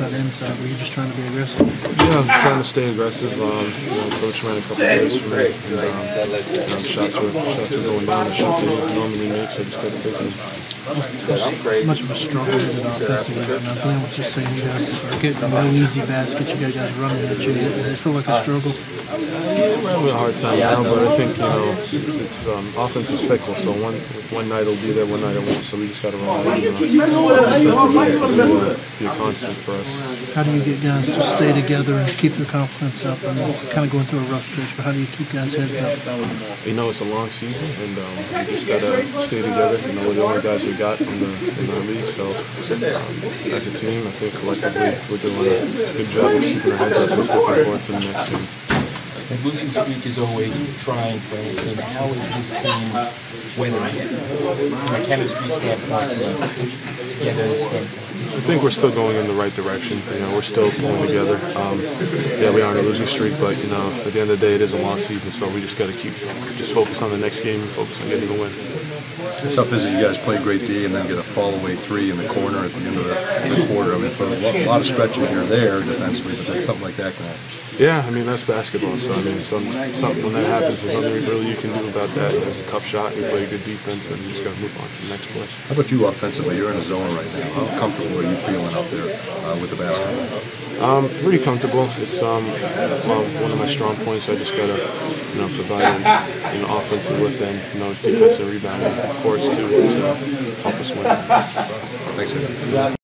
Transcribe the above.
outside inside? Were you just trying to be aggressive? Yeah, I'm trying to stay aggressive. Coach ran a couple plays for me, and shots were going down. The shots they normally make, so I just got to take them. How much of a struggle is it offensively right now? Glenn was just saying you guys are getting no easy baskets. You got guys running at you. Does it feel like a struggle? We're having a hard time now, but I think it's offense is fickle. So one night it'll be there, one night it won't. So we just got to rely on defensive to be a constant for us. How do you get guys to stay together and keep their confidence up? And kind of going through a rough stretch, but how do you keep guys' heads up? It's a long season, and we just got to stay together. We're the only guys we got in our league, so as a team, I think collectively we're doing a good job of keeping our heads up and looking forward to the next game. The losing streak is always trying for any team. How is this team weathering it? From a chemistry standpoint, together standpoint? I think we're still going in the right direction. We're still pulling together. We are on a losing streak, but at the end of the day, it is a long season, so we just got to keep focused on the next game and focus on getting the win. How tough is it? You guys play great D and then get a fall-away three in the corner at the end of the quarter. I mean, for a lot of stretches you're there defensively, but then something like that can happen. Yeah, that's basketball. So something when that happens, there's nothing really you can do about that. It was a tough shot. We played good defense, and we just got to move on to the next play. How about you offensively? You're in a zone right now. How comfortable are you feeling out there with the basketball? Pretty comfortable. It's one of my strong points. I just gotta provide an offensive lift and defensive rebounding, of course, to help us win. Thanks, Ed.